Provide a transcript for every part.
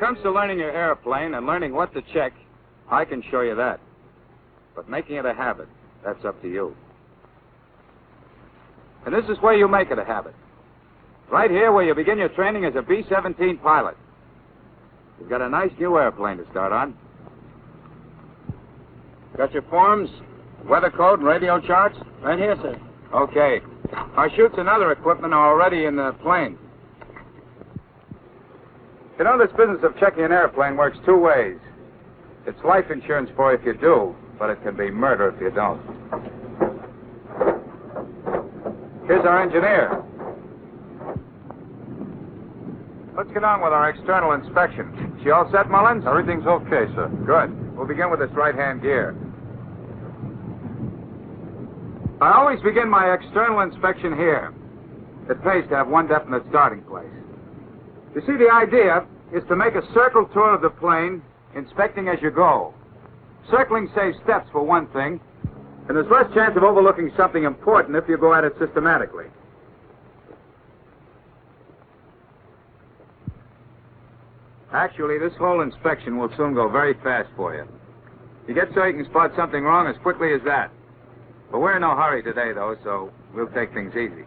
comes to learning your airplane and learning what to check, I can show you that. But making it a habit, that's up to you. And this is where you make it a habit. Right here where you begin your training as a B-17 pilot. You've got a nice new airplane to start on. Got your forms, weather code, and radio charts? Right here, sir. Okay. Our chutes and other equipment are already in the plane. You know, this business of checking an airplane works two ways. It's life insurance for you if you do, but it can be murder if you don't. Here's our engineer. Let's get on with our external inspection. She all set, Mullins? Everything's okay, sir. Good. We'll begin with this right-hand gear. I always begin my external inspection here. It pays to have one definite starting place. You see, the idea is to make a circle tour of the plane, inspecting as you go. Circling saves steps, for one thing, and there's less chance of overlooking something important if you go at it systematically. Actually, this whole inspection will soon go very fast for you. You get so you can spot something wrong as quickly as that. But we're in no hurry today, though, so we'll take things easy.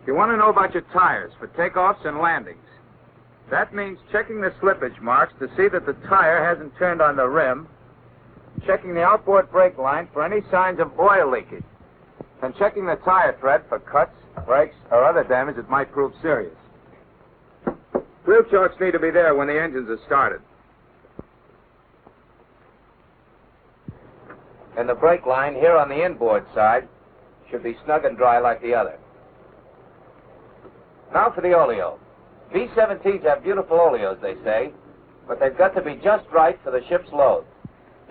You want to know about your tires for takeoffs and landings. That means checking the slippage marks to see that the tire hasn't turned on the rim, checking the outboard brake line for any signs of oil leakage, and checking the tire tread for cuts, breaks, or other damage that might prove serious. Wheel chokes need to be there when the engines are started. And the brake line here on the inboard side should be snug and dry like the other. Now for the oleo. B-17s have beautiful oleos, they say, but they've got to be just right for the ship's load.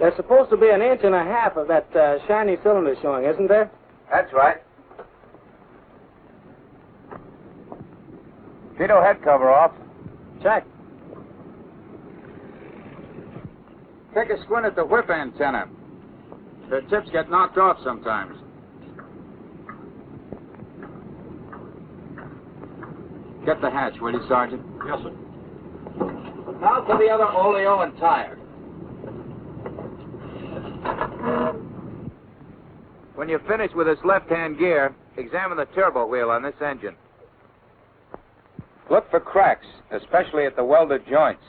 There's supposed to be 1.5 inches of that shiny cylinder showing, isn't there? That's right. Pitot head cover off. Check. Take a squint at the whip antenna. The tips get knocked off sometimes. Get the hatch, will you, Sergeant? Yes, sir. Now for the other oleo and tire. When you finish with this left-hand gear, examine the turbo wheel on this engine. Look for cracks, especially at the welded joints.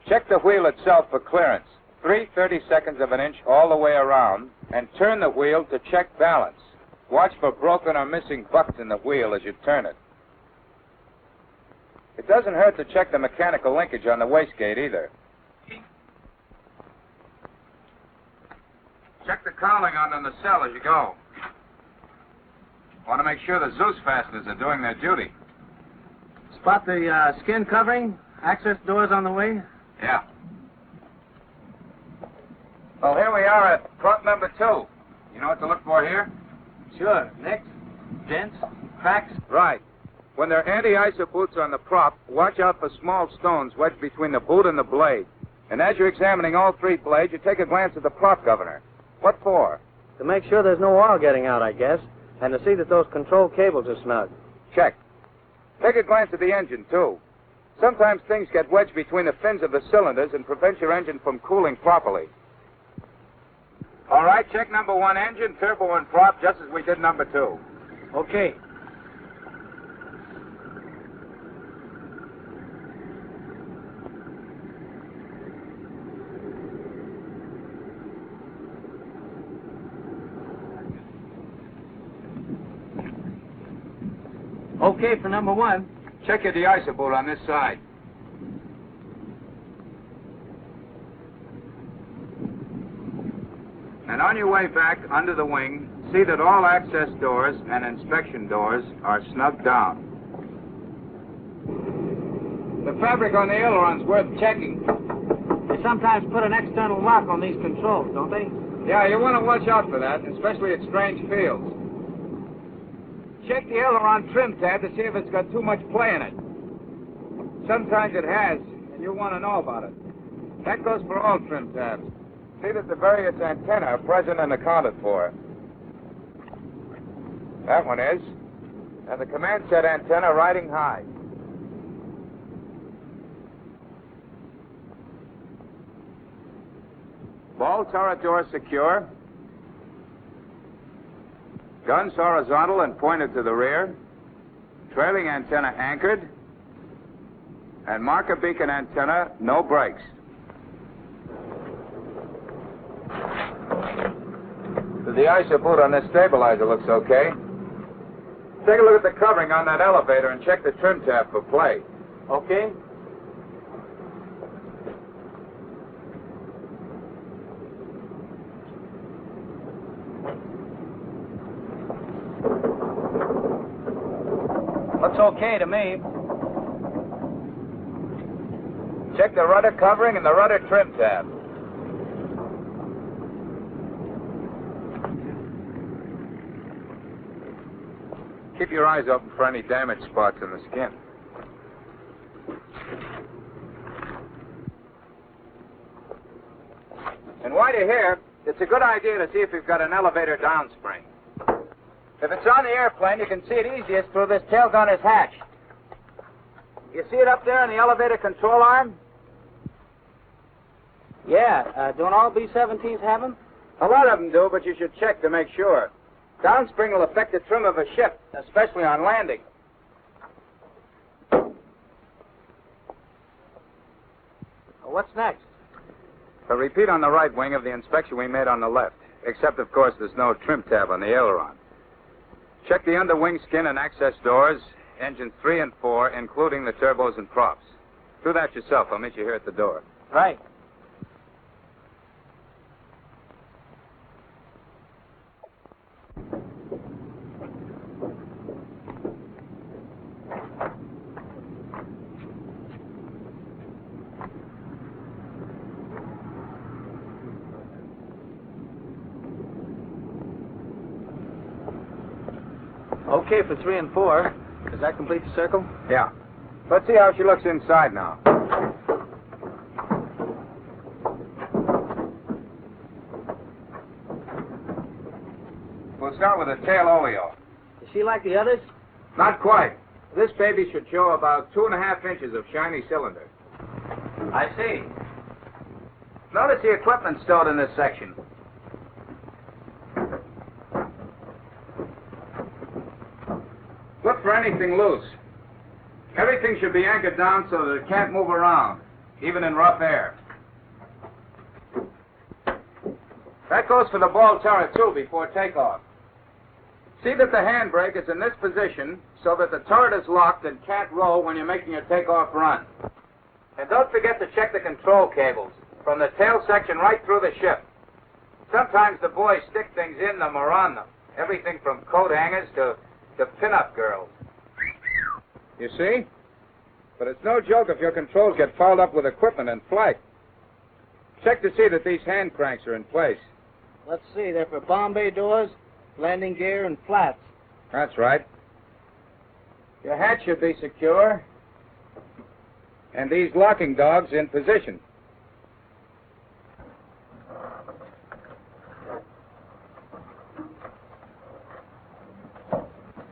Check the wheel itself for clearance, 3/32 of an inch all the way around, and turn the wheel to check balance. Watch for broken or missing bucks in the wheel as you turn it. It doesn't hurt to check the mechanical linkage on the wastegate either. Check the cowling on the nacelle as you go. Want to make sure the Zeus fasteners are doing their duty. Spot the skin covering, access doors on the way? Yeah. Well, here we are at prop number 2. You know what to look for here? Sure. Next, dents, cracks. Right. When there are anti-iso boots on the prop, watch out for small stones wedged between the boot and the blade. And as you're examining all 3 blades, you take a glance at the prop governor. What for? To make sure there's no oil getting out, I guess, and to see that those control cables are snug. Check. Take a glance at the engine, too. Sometimes things get wedged between the fins of the cylinders and prevent your engine from cooling properly. All right, check number 1 engine, turbo, and prop, just as we did number 2. Okay. Okay for number 1. Check your de-iso boot on this side. And on your way back under the wing, see that all access doors and inspection doors are snugged down. The fabric on the aileron's worth checking. They sometimes put an external lock on these controls, don't they? Yeah, you want to watch out for that, especially at strange fields. Check the aileron trim tab to see if it's got too much play in it. Sometimes it has, and you'll want to know about it. That goes for all trim tabs. See that the various antennae are present and accounted for. That one is. And the command set antenna riding high. Ball turret door secure. Guns horizontal and pointed to the rear. Trailing antenna anchored. And marker beacon antenna, no brakes. The ISO boot on this stabilizer looks okay. Take a look at the covering on that elevator and check the trim tab for play. Okay. Looks okay to me. Check the rudder covering and the rudder trim tab. Keep your eyes open for any damage spots in the skin. And while you're here, it's a good idea to see if you've got an elevator downspring. If it's on the airplane, you can see it easiest through this tail gunner's hatch. You see it up there in the elevator control arm? Yeah, don't all B-17s have them? A lot of them do, but you should check to make sure. Downspring will affect the trim of a ship, especially on landing. What's next? A repeat on the right wing of the inspection we made on the left, except, of course, there's no trim tab on the aileron. Check the underwing skin and access doors, engines 3 and 4, including the turbos and props. Do that yourself. I'll meet you here at the door. Right. Okay for 3 and 4. Does that complete the circle? Yeah. Let's see how she looks inside now. We'll start with the tail oleo. Is she like the others? Not quite. This baby should show about 2.5 inches of shiny cylinder. I see. Notice the equipment stowed in this section. Look for anything loose. Everything should be anchored down so that it can't move around, even in rough air. That goes for the ball turret, too, before takeoff. See that the handbrake is in this position so that the turret is locked and can't roll when you're making your takeoff run. And don't forget to check the control cables, from the tail section right through the ship. Sometimes the boys stick things in them or on them, everything from coat hangers to pin-up girls. You see? But it's no joke if your controls get fouled up with equipment in flight. Check to see that these hand cranks are in place. Let's see, they're for bomb bay doors, landing gear, and flats. That's right. Your hatch should be secure. And these locking dogs in position.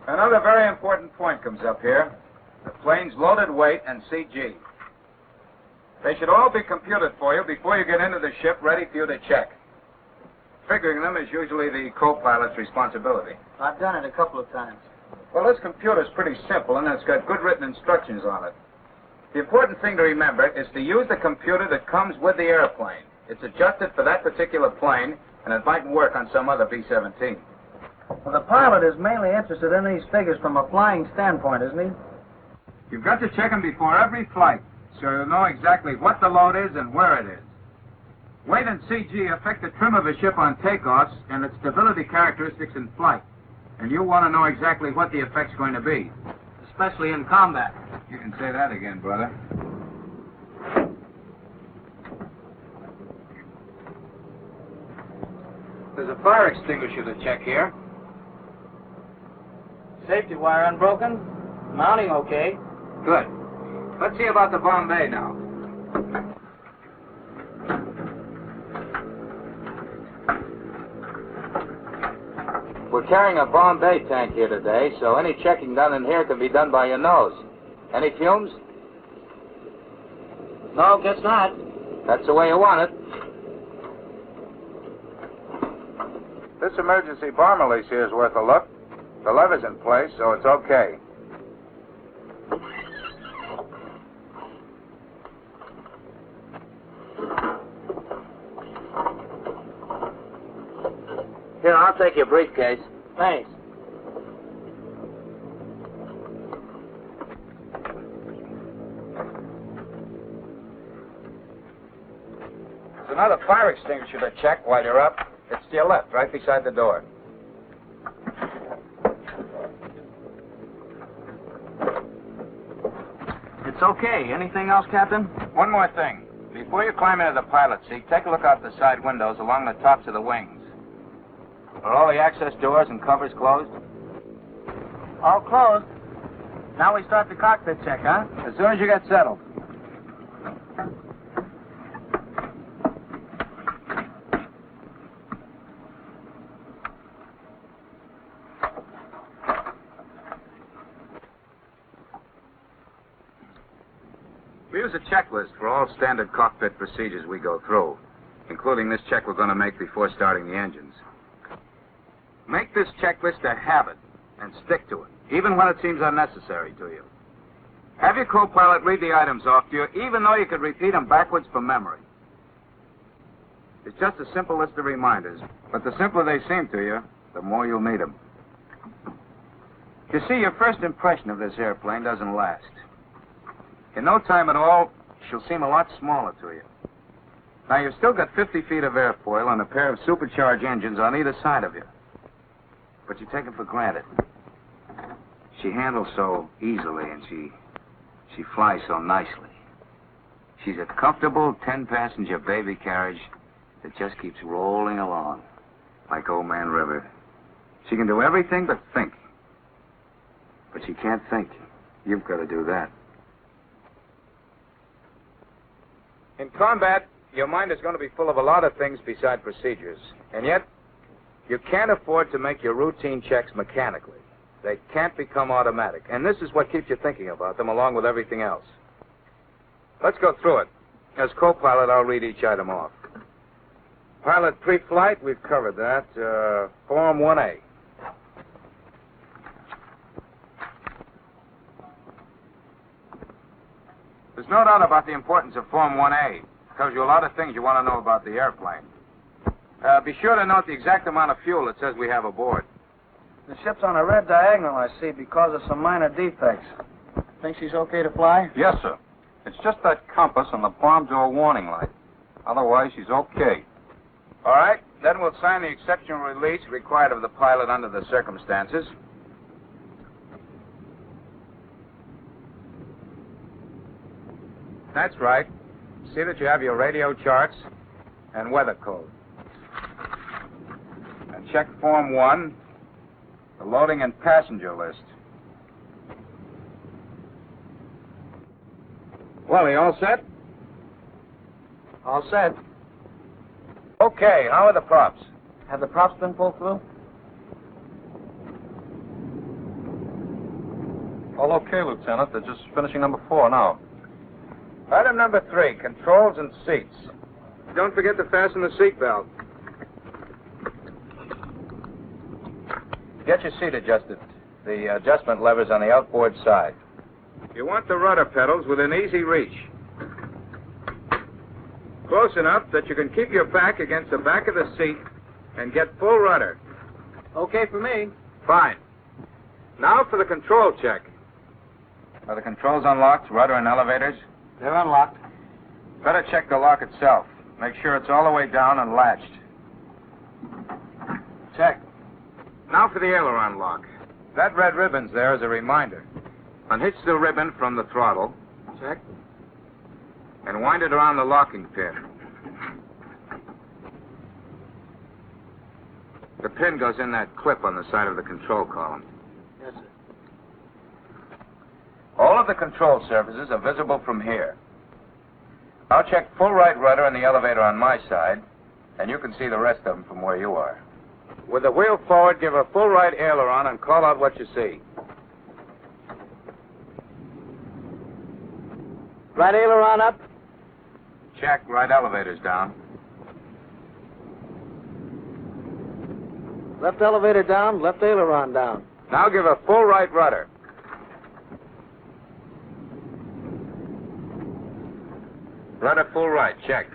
Another very important point comes up here. The plane's loaded weight and CG. They should all be computed for you before you get into the ship, ready for you to check. Figuring them is usually the co-pilot's responsibility. I've done it a couple of times. Well, this computer's pretty simple, and it's got good written instructions on it. The important thing to remember is to use the computer that comes with the airplane. It's adjusted for that particular plane, and it mightn't work on some other B-17. Well, the pilot is mainly interested in these figures from a flying standpoint, isn't he? You've got to check them before every flight, so you'll know exactly what the load is and where it is. Weight and CG affect the trim of a ship on takeoffs and its stability characteristics in flight. And you'll want to know exactly what the effect's going to be. Especially in combat. You can say that again, brother. There's a fire extinguisher to check here. Safety wire unbroken. Mounting okay. Good. Let's see about the Bombay now. We're carrying a Bombay tank here today, so any checking done in here can be done by your nose. Any fumes? No, guess not. That's the way you want it. This emergency bomb release here is worth a look. The lever's in place, so it's okay. Here, I'll take your briefcase. Thanks. There's another fire extinguisher to check while you're up. It's to your left, right beside the door. It's okay. Anything else, Captain? One more thing. Before you climb into the pilot seat, take a look out the side windows along the tops of the wings. Are all the access doors and covers closed? All closed. Now we start the cockpit check, huh? As soon as you get settled. We use a checklist for all standard cockpit procedures we go through, including this check we're going to make before starting the engines. Make this checklist a habit and stick to it, even when it seems unnecessary to you. Have your co-pilot read the items off to you, even though you could repeat them backwards from memory. It's just a simple list of reminders, but the simpler they seem to you, the more you'll need them. You see, your first impression of this airplane doesn't last. In no time at all, she'll seem a lot smaller to you. Now, you've still got 50 feet of airfoil and a pair of supercharged engines on either side of you. But you take it for granted. She handles so easily and she flies so nicely. She's a comfortable 10-passenger baby carriage that just keeps rolling along like Old Man River. She can do everything but think. But she can't think. You've got to do that. In combat, your mind is going to be full of a lot of things beside procedures. And yet, you can't afford to make your routine checks mechanically. They can't become automatic. And this is what keeps you thinking about them along with everything else. Let's go through it. As co-pilot, I'll read each item off. Pilot pre-flight, we've covered that. Form 1A. There's no doubt about the importance of Form 1A. It tells you a lot of things you want to know about the airplane. Be sure to note the exact amount of fuel it says we have aboard. The ship's on a red diagonal, I see, because of some minor defects. Think she's okay to fly? Yes, sir. It's just that compass and the bomb door warning light. Otherwise, she's okay. All right, then we'll sign the exceptional release required of the pilot under the circumstances. That's right. See that you have your radio charts and weather code. And check Form 1, the loading and passenger list. Well, are you all set? All set. Okay, how are the props? Have the props been pulled through? All okay, Lieutenant. They're just finishing number 4 now. Item number 3, controls and seats. Don't forget to fasten the seatbelt. Get your seat adjusted. The adjustment lever's on the outboard side. You want the rudder pedals within easy reach. Close enough that you can keep your back against the back of the seat and get full rudder. Okay for me. Fine. Now for the control check. Are the controls unlocked, rudder and elevators? They're unlocked. Better check the lock itself. Make sure it's all the way down and latched. Check. Now for the aileron lock. That red ribbon's there as a reminder. Unhitch the ribbon from the throttle. Check. And wind it around the locking pin. The pin goes in that clip on the side of the control column. Yes, sir. All of the control surfaces are visible from here. I'll check full right rudder and the elevator on my side, and you can see the rest of them from where you are. With the wheel forward, give a full right aileron and call out what you see. Right aileron up. Check right elevators down. Left elevator down, left aileron down. Now give a full right rudder. Rudder full right, check.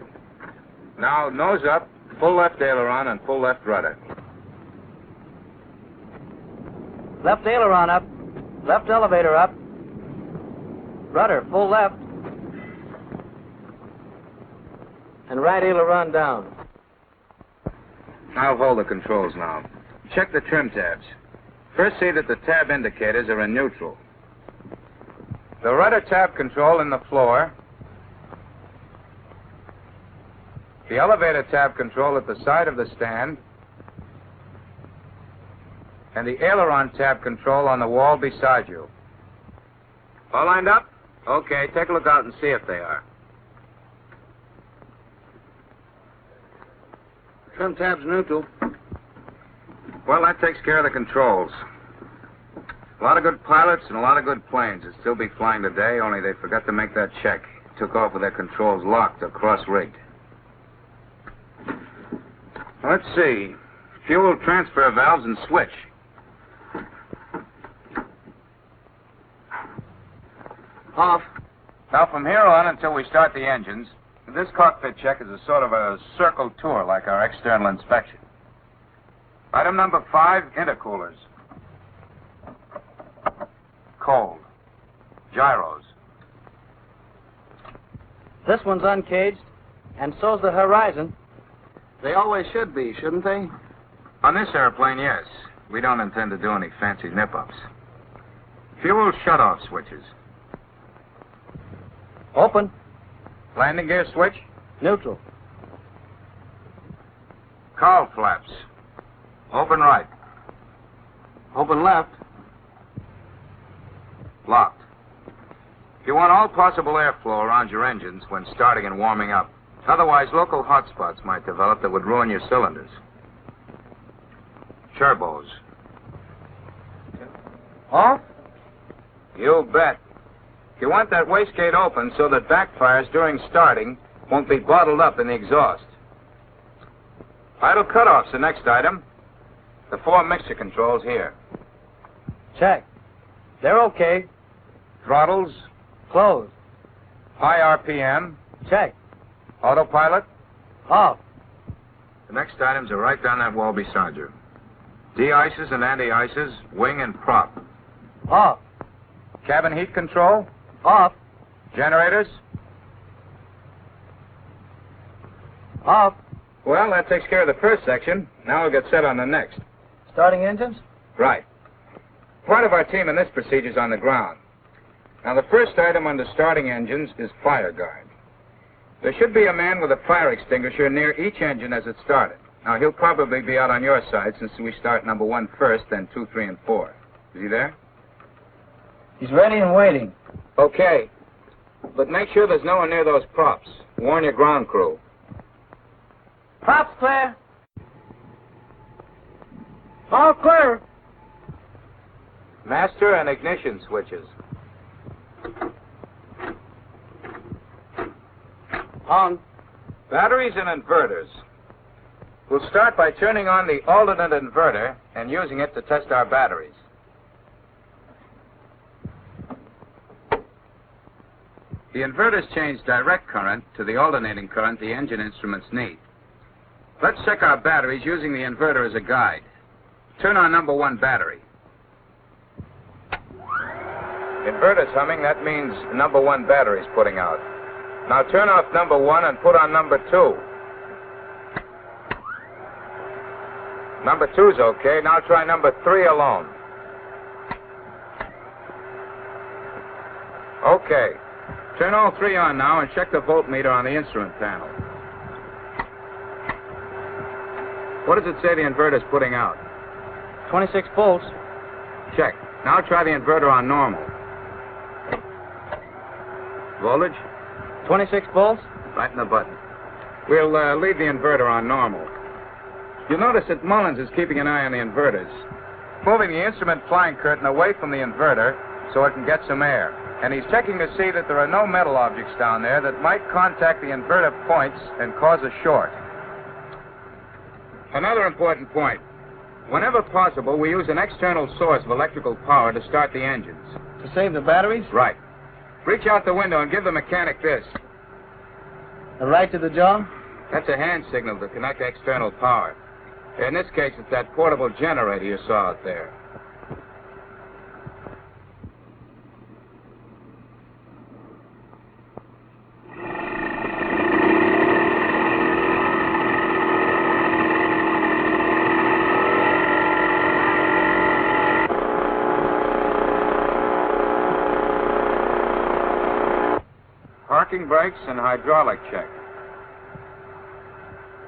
Now nose up, full left aileron and full left rudder. Left aileron up, left elevator up. Rudder full left. And right aileron down. I'll hold the controls now. Check the trim tabs. First see that the tab indicators are in neutral. The rudder tab control in the floor. The elevator tab control at the side of the stand. And the aileron tab control on the wall beside you. All lined up? Okay, take a look out and see if they are. Trim tab's neutral. Well, that takes care of the controls. A lot of good pilots and a lot of good planes would still be flying today, only they forgot to make that check. Took off with their controls locked or cross-rigged. Let's see. Fuel transfer valves and switch. Off. Now, from here on until we start the engines, this cockpit check is a sort of a circle tour like our external inspection. Item number 5, intercoolers. Cold. Gyros. This one's uncaged, and so's the horizon. They always should be, shouldn't they? On this airplane, yes. We don't intend to do any fancy nip-ups. Fuel shut-off switches. Open. Landing gear switch. Neutral. Cowl flaps. Open right. Open left. Locked. You want all possible airflow around your engines when starting and warming up. Otherwise, local hotspots might develop that would ruin your cylinders. Turbos. Off. You bet. You want that wastegate open so that backfires during starting won't be bottled up in the exhaust. Idle cutoff's the next item. The 4 mixture controls here. Check. They're okay. Throttles. Closed. High RPM. Check. Autopilot. Off. The next items are right down that wall beside you. De-ices and anti-ices, wing and prop. Off. Cabin heat control. Off. Generators. Off. Well, that takes care of the first section. Now we'll get set on the next. Starting engines? Right. Part of our team in this procedure's on the ground. Now, the first item under starting engines is fire guard. There should be a man with a fire extinguisher near each engine as it started. Now, he'll probably be out on your side since we start number 1 first, then 2, 3, and 4. Is he there? He's ready and waiting. Okay. But make sure there's no one near those props. Warn your ground crew. Props clear. All clear. Master and ignition switches. On. Batteries and inverters. We'll start by turning on the alternate inverter and using it to test our batteries. The inverters change direct current to the alternating current the engine instruments need. Let's check our batteries using the inverter as a guide. Turn on number 1 battery. Inverter's humming, that means number 1 battery's putting out. Now turn off number 1 and put on number 2. Number 2's okay. Now try number 3 alone. Okay. Turn all 3 on now and check the voltmeter on the instrument panel. What does it say the inverter's putting out? 26 volts. Check. Now try the inverter on normal. Voltage? 26 volts. Right in the button. We'll leave the inverter on normal. You'll notice that Mullins is keeping an eye on the inverters, moving the instrument flying curtain away from the inverter so it can get some air. And he's checking to see that there are no metal objects down there that might contact the inverter points and cause a short. Another important point. Whenever possible, we use an external source of electrical power to start the engines. To save the batteries? Right. Reach out the window and give the mechanic this. A right to the jaw? That's a hand signal to connect external power. In this case, it's that portable generator you saw out there. Parking brakes and hydraulic check.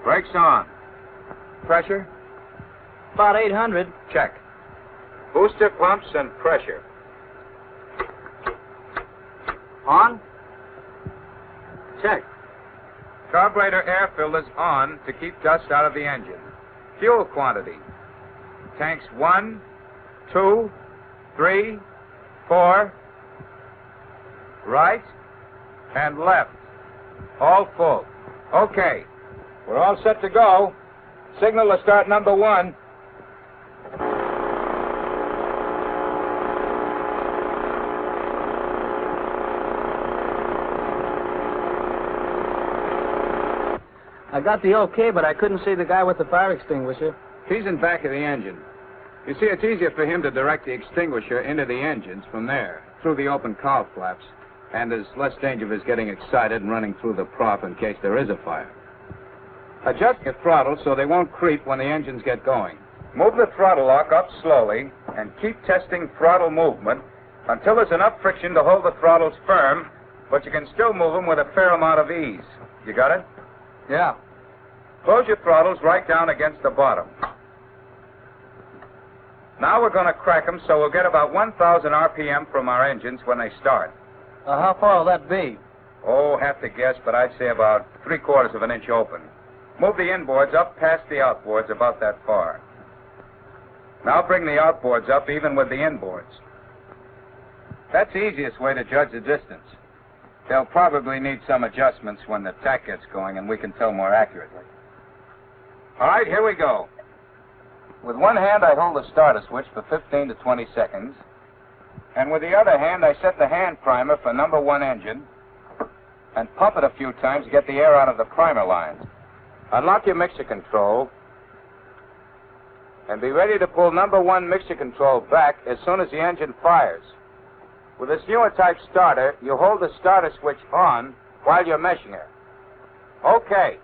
Brakes on. Pressure? About 800. Check. Booster pumps and pressure. On? Check. Carburetor air filters on to keep dust out of the engine. Fuel quantity. Tanks 1, 2, 3, 4. Right and left. All full. Okay. We're all set to go. Signal to start number 1. I got the okay, but I couldn't see the guy with the fire extinguisher. He's in back of the engine. You see, it's easier for him to direct the extinguisher into the engines from there, through the open cowl flaps, and there's less danger of his getting excited and running through the prop in case there is a fire. Adjust your throttle so they won't creep when the engines get going. Move the throttle lock up slowly and keep testing throttle movement until there's enough friction to hold the throttles firm, but you can still move them with a fair amount of ease. You got it? Yeah. Close your throttles right down against the bottom. Now we're going to crack them so we'll get about 1,000 RPM from our engines when they start. How far will that be? Oh, have to guess, but I'd say about 3/4 of an inch open. Move the inboards up past the outboards about that far. Now bring the outboards up even with the inboards. That's the easiest way to judge the distance. They'll probably need some adjustments when the tack gets going and we can tell more accurately. All right, here we go. With one hand, I hold the starter switch for 15 to 20 seconds. And with the other hand, I set the hand primer for number 1 engine and pump it a few times to get the air out of the primer lines. Unlock your mixture control and be ready to pull number 1 mixture control back as soon as the engine fires. With this newer type starter, you hold the starter switch on while you're meshing it. Okay.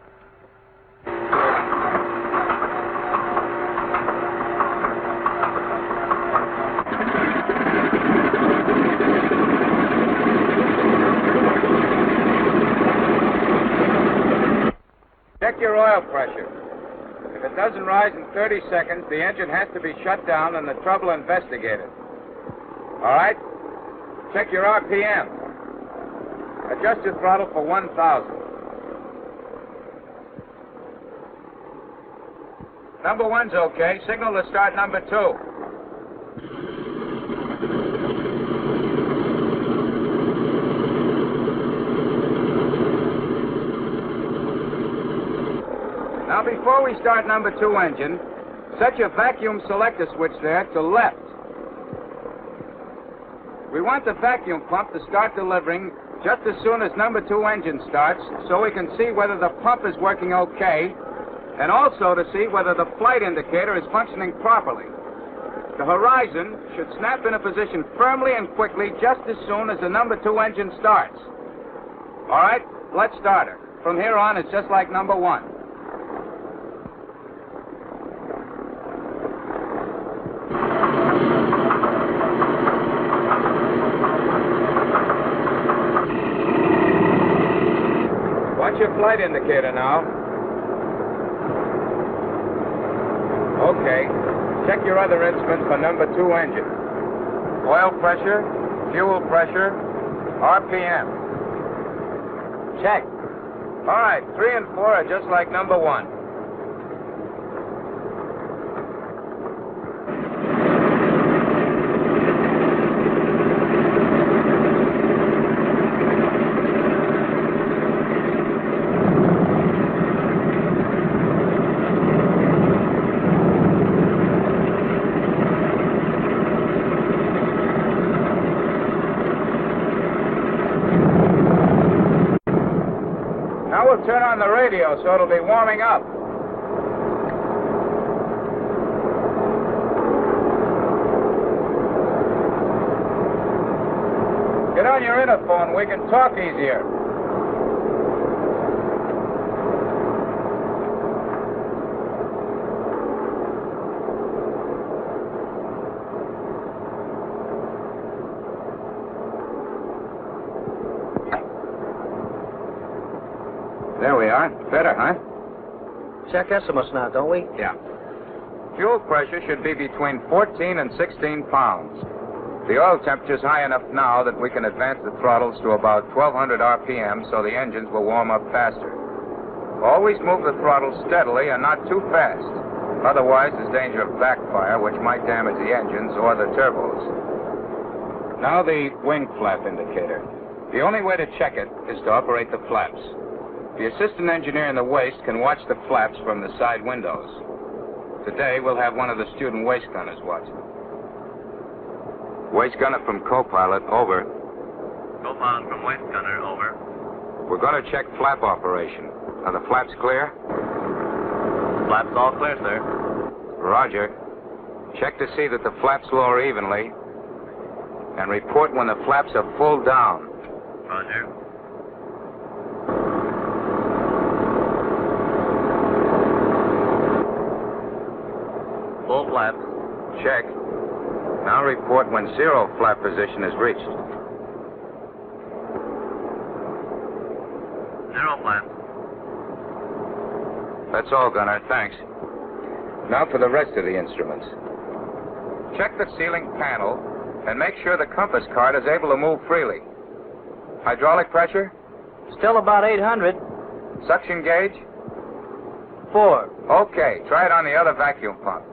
Check your oil pressure. If it doesn't rise in 30 seconds, the engine has to be shut down and the trouble investigated. All right? Check your RPM. Adjust your throttle for 1,000. Number 1's okay. Signal to start number 2. Now, before we start number 2 engine, set your vacuum selector switch there to left. We want the vacuum pump to start delivering just as soon as number 2 engine starts so we can see whether the pump is working okay and also to see whether the flight indicator is functioning properly. The horizon should snap into position firmly and quickly just as soon as the number 2 engine starts. All right, let's start her. From here on, it's just like number 1. Watch your flight indicator now. Okay. Check your other instruments for number 2 engine. Oil pressure, fuel pressure, RPM. Check. All right, 3 and 4 are just like number 1. do, turn on the radio so it'll be warming up. Get on your interphone. We can talk easier. There we are. Better, huh? Check estimates now, don't we? Yeah. Fuel pressure should be between 14 and 16 pounds. The oil temperature's high enough now that we can advance the throttles to about 1,200 RPM so the engines will warm up faster. Always move the throttle steadily and not too fast. Otherwise, there's danger of backfire, which might damage the engines or the turbos. Now the wing flap indicator. The only way to check it is to operate the flaps. The assistant engineer in the waist can watch the flaps from the side windows. Today, we'll have one of the student waist gunners watch them. Waist gunner from co-pilot, over. Co-pilot from waist gunner, over. We're going to check flap operation. Are the flaps clear? Flaps all clear, sir. Roger. Check to see that the flaps lower evenly. And report when the flaps are full down. Roger. Full flaps. Check. Now report when zero flap position is reached. Zero flaps. That's all, Gunner. Thanks. Now for the rest of the instruments. Check the ceiling panel and make sure the compass card is able to move freely. Hydraulic pressure? Still about 800. Suction gauge? 4. Okay. Try it on the other vacuum pump.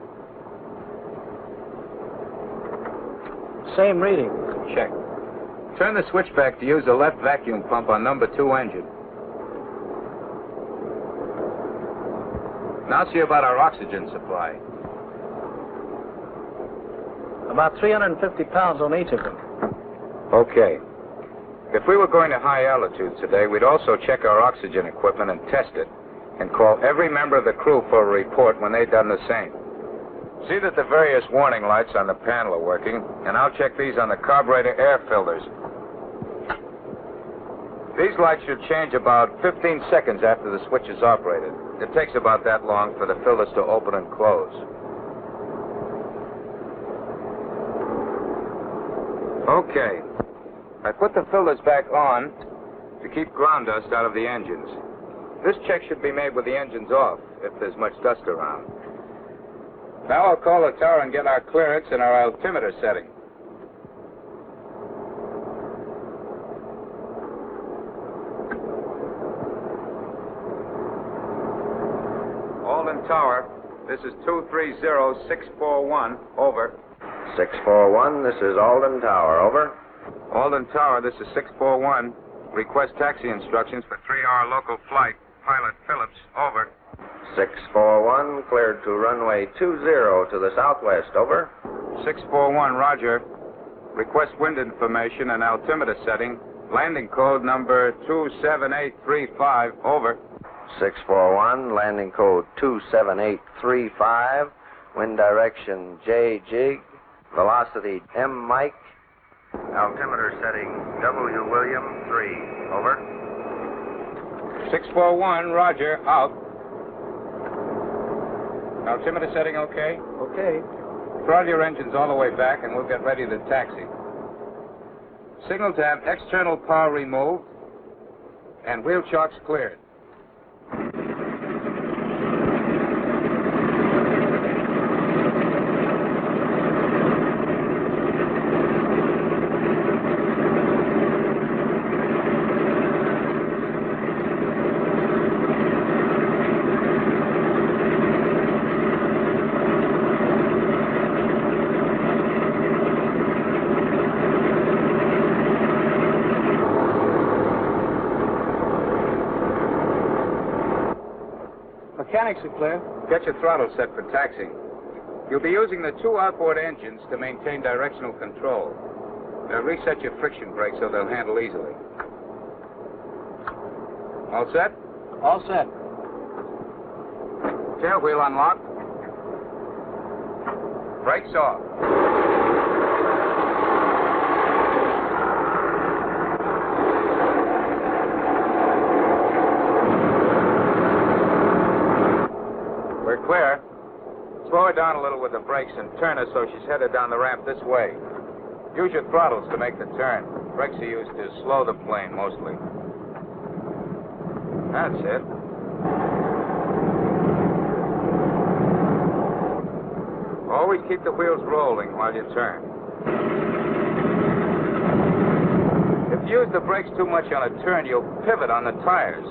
Same reading. Check. Turn the switch back to use the left vacuum pump on number 2 engine. Now see about our oxygen supply. About 350 pounds on each of them. Okay. If we were going to high altitude today, we'd also check our oxygen equipment and test it, and call every member of the crew for a report when they've done the same. See that the various warning lights on the panel are working, and I'll check these on the carburetor air filters. These lights should change about 15 seconds after the switch is operated. It takes about that long for the filters to open and close. Okay. I put the filters back on to keep ground dust out of the engines. This check should be made with the engines off, if there's much dust around. Now I'll call the tower and get our clearance and our altimeter setting. Alden Tower, this is 230641, over. 641, this is Alden Tower, over. Alden Tower, this is 641. Request taxi instructions for 3-hour local flight. Pilot Phillips, over. 641, cleared to runway 20 to the southwest, over. 641, roger. Request wind information and altimeter setting. Landing code number 27835, over. 641, landing code 27835, wind direction J jig, velocity M Mike, altimeter setting W William 3, over. 641, roger, out. Altimeter setting okay? Okay. Throttle your engines all the way back and we'll get ready to taxi. Signal to have external power removed and wheel chocks cleared. Mechanics are clear. Get your throttle set for taxiing. You'll be using the 2 outboard engines to maintain directional control. Reset your friction brakes so they'll handle easily. All set? All set. Tail wheel unlocked. Brakes off. We're clear. Slow her down a little with the brakes and turn her so she's headed down the ramp this way. Use your throttles to make the turn. Brakes are used to slow the plane, mostly. That's it. Always keep the wheels rolling while you turn. If you use the brakes too much on a turn, you'll pivot on the tires.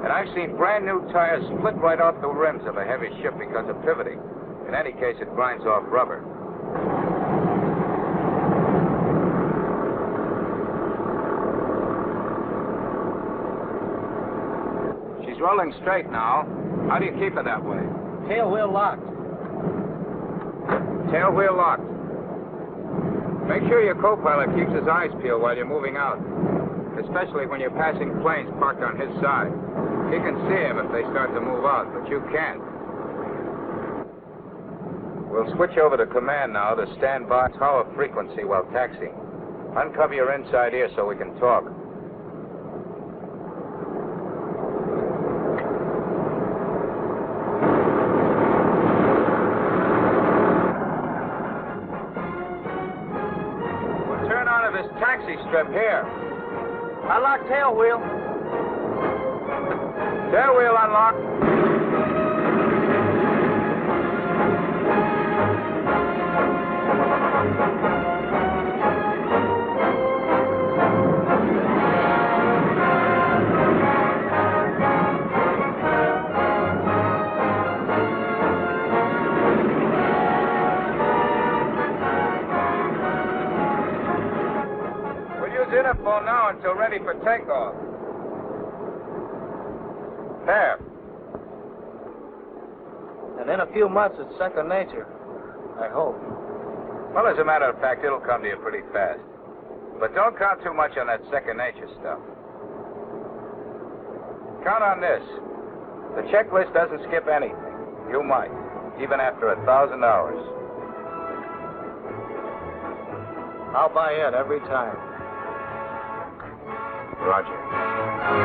And I've seen brand new tires split right off the rims of a heavy ship because of pivoting. In any case, it grinds off rubber. She's rolling straight now. How do you keep her that way? Tail wheel locked. Tail wheel locked. Make sure your co-pilot keeps his eyes peeled while you're moving out, especially when you're passing planes parked on his side. He can see them if they start to move out, but you can't. We'll switch over to command now to stand by tower frequency while taxiing. Uncover your inside ear so we can talk. We'll turn onto this taxi strip here. Unlock tail wheel. Tail wheel unlocked. We'll use interphone now until ready for takeoff. There. And in a few months, it's second nature. I hope. Well, as a matter of fact, it'll come to you pretty fast. But don't count too much on that second nature stuff. Count on this. The checklist doesn't skip anything. You might, even after 1,000 hours. I'll buy in every time. Roger.